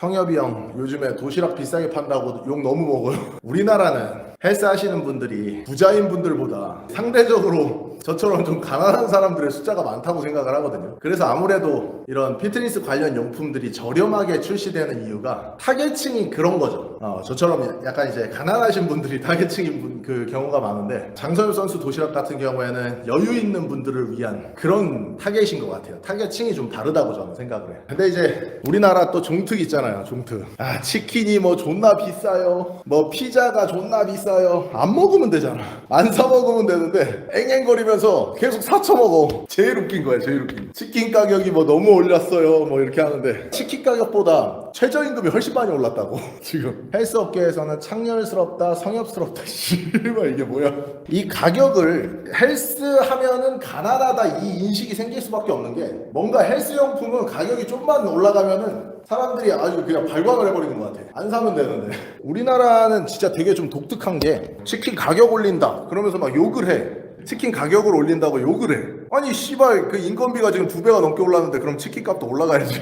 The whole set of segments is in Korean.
성엽이 형 요즘에 도시락 비싸게 판다고 욕 너무 먹어요. 우리나라는 헬스 하시는 분들이 부자인 분들보다 상대적으로 저처럼 좀 가난한 사람들의 숫자가 많다고 생각을 하거든요. 그래서 아무래도 이런 피트니스 관련 용품들이 저렴하게 출시되는 이유가 타겟층이 그런 거죠. 저처럼 약간 이제 가난하신 분들이 타겟층인 그 경우가 많은데, 장선우 선수 도시락 같은 경우에는 여유 있는 분들을 위한 그런 타겟인 것 같아요. 타겟층이 좀 다르다고 저는 생각을 해요. 근데 이제 우리나라 또 종특 있잖아요. 종특. 치킨이 뭐 존나 비싸요, 뭐 피자가 존나 비싸요. 안 먹으면 되잖아. 안 사 먹으면 되는데 앵앵거리면서 계속 사쳐 먹어. 제일 웃긴 거야. 제일 웃긴. 치킨 가격이 뭐 너무 올랐어요 뭐 이렇게 하는데, 치킨 가격보다 최저임금이 훨씬 많이 올랐다고. 지금 헬스 업계에서는 창렬스럽다, 성엽스럽다. 씨발 이게 뭐야. 이 가격을, 헬스 하면은 가난하다 이 인식이 생길 수밖에 없는 게, 뭔가 헬스 용품은 가격이 좀만 올라가면은 사람들이 아주 그냥 발광을 해버리는 것 같아. 안 사면 되는데. 우리나라는 진짜 되게 좀 독특한 게, 치킨 가격 올린다 그러면서 막 욕을 해. 치킨 가격을 올린다고 욕을 해. 아니 씨발, 그 인건비가 지금 2배가 넘게 올랐는데 그럼 치킨 값도 올라가야지.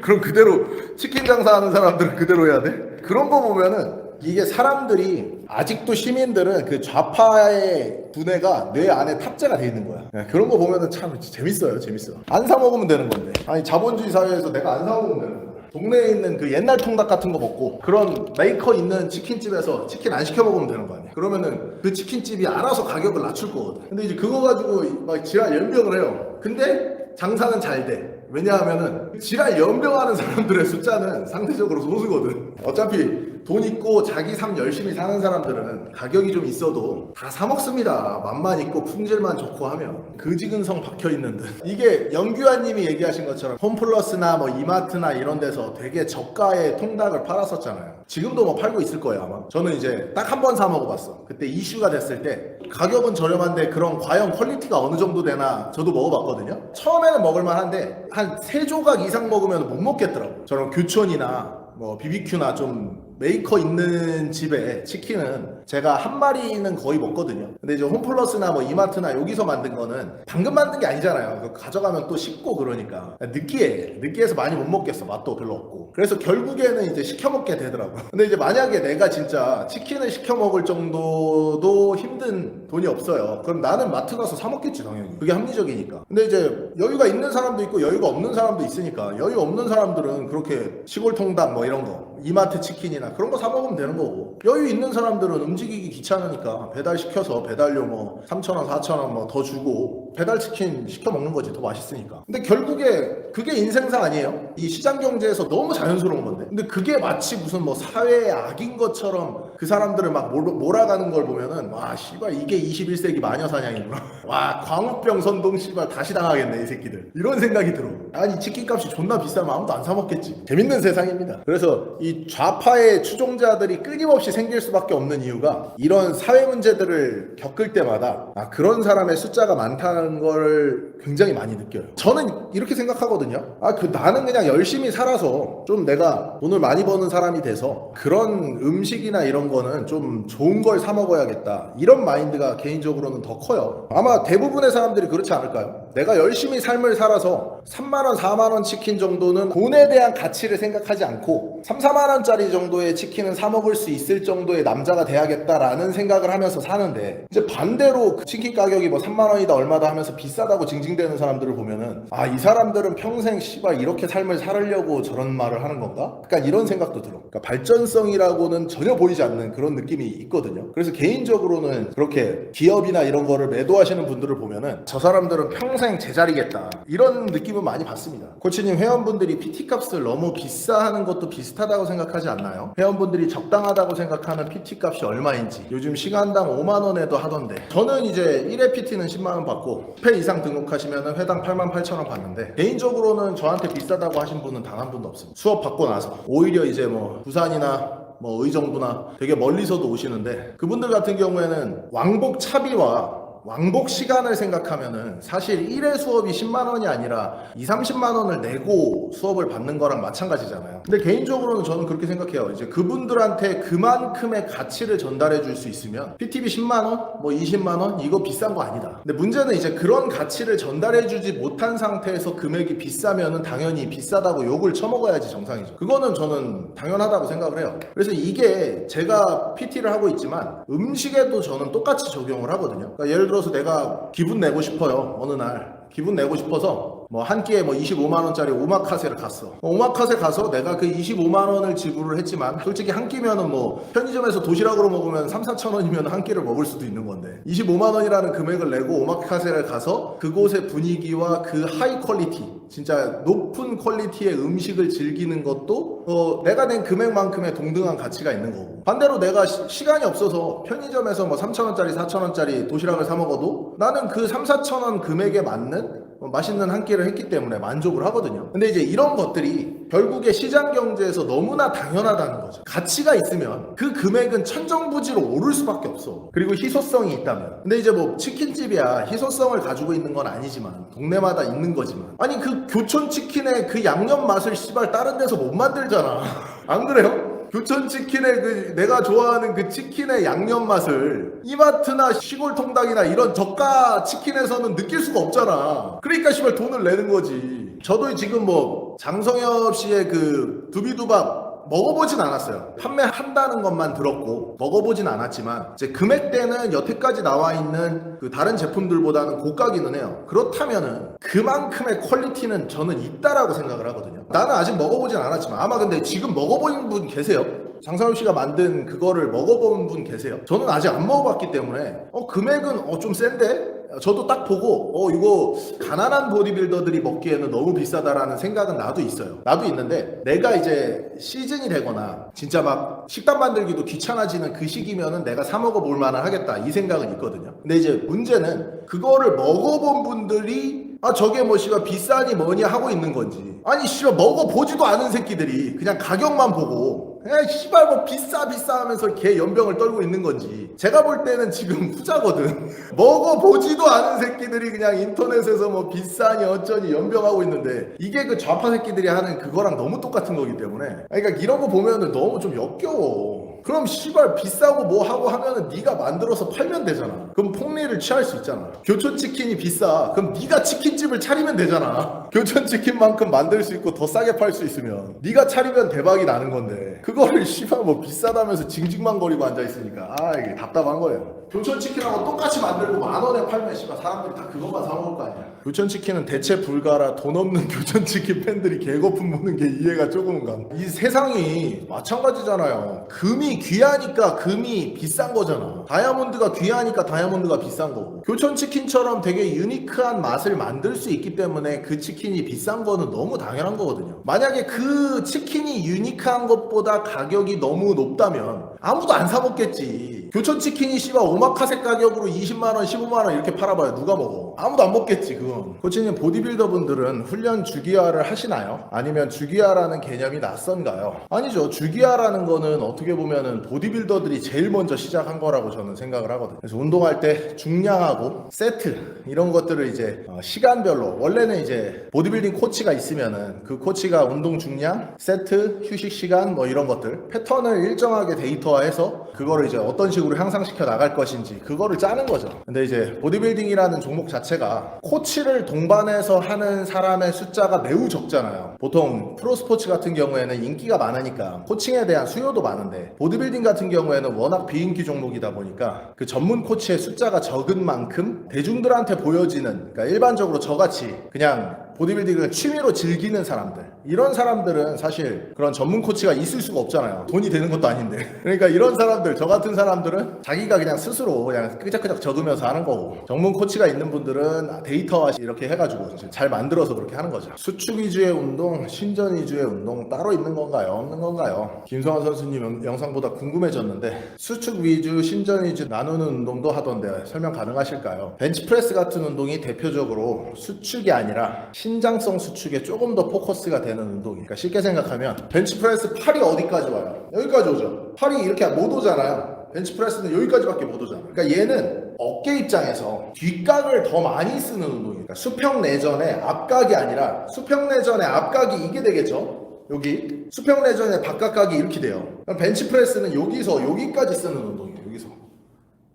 그럼 그대로 치킨 장사하는 사람들은 그대로 해야 돼? 그런 거 보면은 이게 사람들이, 아직도 시민들은 그 좌파의 두뇌가 뇌 안에 탑재가 돼 있는 거야. 그런 거 보면은 참 재밌어요. 재밌어. 안 사 먹으면 되는 건데. 아니 자본주의 사회에서 내가 안 사 먹으면 되는 거야. 동네에 있는 그 옛날 통닭 같은 거 먹고 그런 메이커 있는 치킨집에서 치킨 안 시켜 먹으면 되는 거 아니야. 그러면은 그 치킨집이 알아서 가격을 낮출 거거든. 근데 이제 그거 가지고 막 지랄 연병을 해요. 근데 장사는 잘 돼. 왜냐하면은 지랄 연병하는 사람들의 숫자는 상대적으로 소수거든. 어차피 돈 있고 자기 삶 열심히 사는 사람들은 가격이 좀 있어도 다 사 먹습니다. 맛만 있고 품질만 좋고 하면. 그지근성 박혀있는 듯. 이게 영규환 님이 얘기하신 것처럼 홈플러스나 뭐 이마트나 이런 데서 되게 저가의 통닭을 팔았었잖아요. 지금도 뭐 팔고 있을 거예요 아마. 저는 이제 딱 한 번 사 먹어봤어. 그때 이슈가 됐을 때 가격은 저렴한데 그런 과연 퀄리티가 어느 정도 되나 저도 먹어봤거든요. 처음에는 먹을만한데 한 3조각 이상 먹으면 못 먹겠더라고. 저런 교촌이나 뭐 BBQ나 좀 메이커 있는 집에 치킨은 제가 한 마리는 거의 먹거든요. 근데 이제 홈플러스나 뭐 이마트나 여기서 만든 거는 방금 만든 게 아니잖아요. 그거 가져가면 또 식고 그러니까 느끼해서 많이 못 먹겠어. 맛도 별로 없고. 그래서 결국에는 이제 시켜 먹게 되더라고. 근데 이제 만약에 내가 진짜 치킨을 시켜 먹을 정도도 힘든 돈이 없어요. 그럼 나는 마트 가서 사 먹겠지 당연히. 그게 합리적이니까. 근데 이제 여유가 있는 사람도 있고 여유가 없는 사람도 있으니까, 여유 없는 사람들은 그렇게 시골 통닭 뭐 이런 거, 이마트 치킨이나 그런 거 사 먹으면 되는 거고, 여유 있는 사람들은 움직이기 귀찮으니까 배달시켜서 배달료 뭐 3,000원 4,000원 뭐 더 주고 배달 치킨 시켜 먹는 거지. 더 맛있으니까. 근데 결국에 그게 인생사 아니에요? 이 시장 경제에서 너무 자연스러운 건데. 근데 그게 마치 무슨 뭐 사회의 악인 것처럼 그 사람들을 막 몰아가는 걸 보면은, 와 씨발 이게 21세기 마녀 사냥이구나. 와 광우병 선동 씨발 다시 당하겠네 이 새끼들. 이런 생각이 들어. 아니 치킨값이 존나 비싸면 아무도 안 사 먹겠지. 재밌는 세상입니다. 그래서 이 좌파의 추종자들이 끊임없이 생길 수밖에 없는 이유가, 이런 사회 문제들을 겪을 때마다 그런 사람의 숫자가 많다는 걸 굉장히 많이 느껴요. 저는 이렇게 생각하거든요. 나는 그냥 열심히 살아서 좀 내가 돈을 많이 버는 사람이 돼서 그런 음식이나 이런 거는 좀 좋은 걸 사 먹어야겠다, 이런 마인드가 개인적으로는 더 커요. 아마 대부분의 사람들이 그렇지 않을까요? 내가 열심히 삶을 살아서 3만원 4만원 치킨 정도는 돈에 대한 가치를 생각하지 않고 3, 4만원짜리 정도의 치킨은 사 먹을 수 있을 정도의 남자가 돼야겠다라는 생각을 하면서 사는데, 이제 반대로 그 치킨 가격이 뭐 3만원이다 얼마다 하면서 비싸다고 징징대는 사람들을 보면은, 이 사람들은 평생 씨발 이렇게 삶을 살으려고 저런 말을 하는 건가? 약간 이런 생각도 들어. 그러니까 발전성이라고는 전혀 보이지 않는 그런 느낌이 있거든요. 그래서 개인적으로는 그렇게 기업이나 이런 거를 매도하시는 분들을 보면은 저 사람들은 평생 제자리겠다, 이런 느낌은 많이 받습니다. 코치님, 회원분들이 PT 값을 너무 비싸하는 것도 비슷하다고 생각하지 않나요? 회원분들이 적당하다고 생각하는 PT 값이 얼마인지. 요즘 시간당 5만원에도 하던데, 저는 이제 1회 PT는 10만원 받고 10회 이상 등록하시면 회당 88,000원 받는데, 개인적으로는 저한테 비싸다고 하신 분은 단 한 분도 없습니다. 수업 받고 나서 오히려 이제 뭐 부산이나 뭐 의정부나 되게 멀리서도 오시는데, 그분들 같은 경우에는 왕복 차비와 왕복 시간을 생각하면은 사실 1회 수업이 10만 원이 아니라 2, 30만 원을 내고 수업을 받는 거랑 마찬가지잖아요. 근데 개인적으로는 저는 그렇게 생각해요. 이제 그분들한테 그만큼의 가치를 전달해 줄 수 있으면 PT비 10만 원, 뭐 20만 원 이거 비싼 거 아니다. 근데 문제는 이제 그런 가치를 전달해 주지 못한 상태에서 금액이 비싸면은 당연히 비싸다고 욕을 쳐먹어야지 정상이죠. 그거는 저는 당연하다고 생각을 해요. 그래서 이게 제가 PT를 하고 있지만 음식에도 저는 똑같이 적용을 하거든요. 그러니까 예를 들어서 내가 기분 내고 싶어요. 어느 날 기분 내고 싶어서 뭐 한 끼에 뭐 25만 원짜리 오마카세를 갔어. 오마카세 가서 내가 그 25만 원을 지불을 했지만 솔직히 한 끼면은 뭐 편의점에서 도시락으로 먹으면 3, 4천 원이면 한 끼를 먹을 수도 있는 건데 25만 원이라는 금액을 내고 오마카세를 가서 그곳의 분위기와 그 하이 퀄리티 진짜 높은 퀄리티의 음식을 즐기는 것도 내가 낸 금액만큼의 동등한 가치가 있는 거고, 반대로 내가 시간이 없어서 편의점에서 뭐 3,000원짜리 4,000원짜리 도시락을 사 먹어도 나는 그 3, 4천 원 금액에 맞는 맛있는 한 끼를 했기 때문에 만족을 하거든요. 근데 이제 이런 것들이 결국에 시장 경제에서 너무나 당연하다는 거죠. 가치가 있으면 그 금액은 천정부지로 오를 수밖에 없어. 그리고 희소성이 있다면. 근데 이제 뭐 치킨집이야 희소성을 가지고 있는 건 아니지만 동네마다 있는 거지만, 아니 그 교촌치킨의 그 양념 맛을 씨발 다른 데서 못 만들잖아. 안 그래요? 교촌치킨의 그 내가 좋아하는 그 치킨의 양념 맛을 이마트나 시골 통닭이나 이런 저가 치킨에서는 느낄 수가 없잖아. 그러니까 씨발 돈을 내는 거지. 저도 지금 뭐 장성엽 씨의 그 두비두밥 먹어보진 않았어요. 판매한다는 것만 들었고 먹어보진 않았지만 이제 금액대는 여태까지 나와 있는 그 다른 제품들보다는 고가기는 해요. 그렇다면은 그만큼의 퀄리티는 저는 있다라고 생각을 하거든요. 나는 아직 먹어보진 않았지만 아마 근데 지금 먹어보신 분 계세요? 장상엽 씨가 만든 그거를 먹어본 분 계세요? 저는 아직 안 먹어봤기 때문에 금액은 좀 센데? 저도 딱 보고 이거 가난한 보디빌더들이 먹기에는 너무 비싸다라는 생각은 나도 있어요. 나도 있는데 내가 이제 시즌이 되거나 진짜 막 식단 만들기도 귀찮아지는 그 시기면은 내가 사 먹어 볼 만은 하겠다 이 생각은 있거든요. 근데 이제 문제는 그거를 먹어본 분들이 저게 뭐 씨발 비싸니 뭐니 하고 있는 건지, 아니 씨발 먹어보지도 않은 새끼들이 그냥 가격만 보고 그냥 씨발 뭐 비싸 하면서 개 연병을 떨고 있는 건지, 제가 볼 때는 지금 후자거든. 먹어보지도 않은 새끼들이 그냥 인터넷에서 뭐 비싸니 어쩌니 연병하고 있는데 이게 그 좌파 새끼들이 하는 그거랑 너무 똑같은 거기 때문에, 그러니까 이런 거 보면은 너무 좀 역겨워. 그럼 씨발 비싸고 뭐 하고 하면은 네가 만들어서 팔면 되잖아. 그럼 폭리를 취할 수 있잖아. 교촌치킨이 비싸, 그럼 네가 치킨집을 차리면 되잖아. 교촌치킨만큼 만들 수 있고 더 싸게 팔 수 있으면 네가 차리면 대박이 나는 건데 그거를 씨발 뭐 비싸다면서 징징만거리고 앉아있으니까 이게 답답한 거예요. 교촌치킨하고 똑같이 만들고 10,000원에 팔면 씨발 사람들이 다 그것만 사 먹을 거 아니야. 교촌치킨은 대체 불가라. 돈 없는 교촌치킨 팬들이 개거품 무는 게 이해가 조금은 가. 이 세상이 마찬가지잖아요. 금이 귀하니까 금이 비싼 거잖아. 다이아몬드가 귀하니까 다이아몬드가 비싼 거고, 교촌치킨처럼 되게 유니크한 맛을 만들 수 있기 때문에 그 치킨이 비싼 거는 너무 당연한 거거든요. 만약에 그 치킨이 유니크한 것보다 가격이 너무 높다면 아무도 안 사 먹겠지. 교촌치킨이 씨발 오마카세 가격으로 20만원 15만원 이렇게 팔아봐요. 누가 먹어? 아무도 안 먹겠지 그건. 코치님, 보디빌더 분들은 훈련 주기화를 하시나요? 아니면 주기화라는 개념이 낯선가요? 아니죠. 주기화라는 거는 어떻게 보면은 보디빌더들이 제일 먼저 시작한 거라고 저는 생각을 하거든요. 그래서 운동할 때 중량하고 세트 이런 것들을 이제 시간별로, 원래는 이제 보디빌딩 코치가 있으면은 그 코치가 운동 중량, 세트, 휴식 시간 뭐 이런 것들 패턴을 일정하게 데이터화해서 그거를 이제 어떤 식으로 향상시켜 나갈 것인지 그거를 짜는 거죠. 근데 이제 보디빌딩이라는 종목 자체가 코치를 동반해서 하는 사람의 숫자가 매우 적잖아요. 보통 프로스포츠 같은 경우에는 인기가 많으니까 코칭에 대한 수요도 많은데, 보디빌딩 같은 경우에는 워낙 비인기 종목이다 보니까 그 전문 코치의 숫자가 적은 만큼 대중들한테 보여지는, 그러니까 일반적으로 저같이 그냥 보디빌딩을 취미로 즐기는 사람들, 이런 사람들은 사실 그런 전문 코치가 있을 수가 없잖아요. 돈이 되는 것도 아닌데. 그러니까 이런 사람들, 저 같은 사람들은 자기가 그냥 스스로 그냥 끄적끄적 적으면서 하는 거고, 전문 코치가 있는 분들은 데이터화 이렇게 해가지고 잘 만들어서 그렇게 하는 거죠. 수축 위주의 운동, 신전 위주의 운동 따로 있는 건가요? 없는 건가요? 김성환 선수님 영상보다 궁금해졌는데, 수축 위주, 신전 위주 나누는 운동도 하던데 설명 가능하실까요? 벤치프레스 같은 운동이 대표적으로 수축이 아니라 신장성 수축에 조금 더 포커스가 되는 운동이니까, 쉽게 생각하면 벤치프레스 팔이 어디까지 와요? 여기까지 오죠. 팔이 이렇게 못 오잖아요. 벤치프레스는 여기까지밖에 못 오잖아. 그러니까 얘는 어깨 입장에서 뒷각을 더 많이 쓰는 운동이니까 수평 내전의 앞각이 아니라 수평 내전의 앞각이 이게 되겠죠. 여기 수평 내전의 바깥각이 이렇게 돼요. 그럼 벤치프레스는 여기서 여기까지 쓰는 운동이에요. 여기서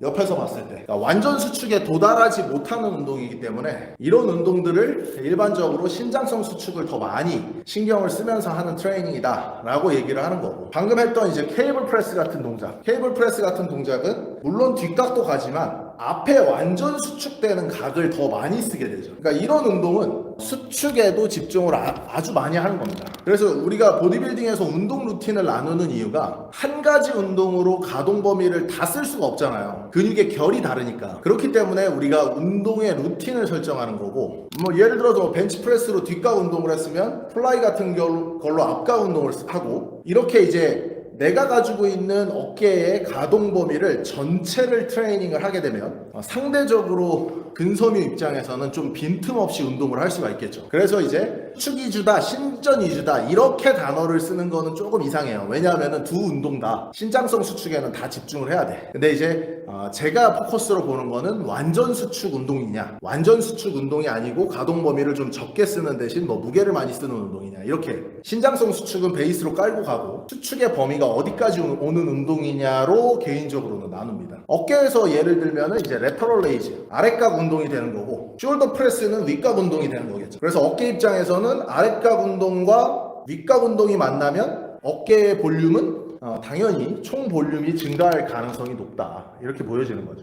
옆에서 봤을 때 그러니까 완전 수축에 도달하지 못하는 운동이기 때문에 이런 운동들을 일반적으로 신장성 수축을 더 많이 신경을 쓰면서 하는 트레이닝이다 라고 얘기를 하는 거고, 방금 했던 이제 케이블 프레스 같은 동작은 물론 뒷각도 가지만 앞에 완전 수축되는 각을 더 많이 쓰게 되죠. 그러니까 이런 운동은 수축에도 집중을 아주 많이 하는 겁니다. 그래서 우리가 보디빌딩에서 운동 루틴을 나누는 이유가 한 가지 운동으로 가동 범위를 다 쓸 수가 없잖아요. 근육의 결이 다르니까. 그렇기 때문에 우리가 운동의 루틴을 설정하는 거고, 뭐 예를 들어서 벤치프레스로 뒷각 운동을 했으면 플라이 같은 걸로 앞각 운동을 하고, 이렇게 이제 내가 가지고 있는 어깨의 가동 범위를 전체를 트레이닝을 하게 되면 상대적으로 근섬유 입장에서는 좀 빈틈없이 운동을 할 수가 있겠죠. 그래서 이제 수축 위주다, 신전 위주다 이렇게 단어를 쓰는 거는 조금 이상해요. 왜냐하면 두 운동 다 신장성 수축에는 다 집중을 해야 돼. 근데 이제 제가 포커스로 보는 거는 완전 수축 운동이냐, 완전 수축 운동이 아니고 가동 범위를 좀 적게 쓰는 대신 뭐 무게를 많이 쓰는 운동이냐, 이렇게 신장성 수축은 베이스로 깔고 가고 수축의 범위가 어디까지 오는 운동이냐로 개인적으로는 나눕니다. 어깨에서 예를 들면은 이제 레터럴 레이즈, 아랫각 운동이 되는 거고, 숄더 프레스는 윗각 운동이 되는 거겠죠. 그래서 어깨 입장에서는 아랫각 운동과 윗각 운동이 만나면 어깨의 볼륨은 당연히 총 볼륨이 증가할 가능성이 높다, 이렇게 보여지는 거죠.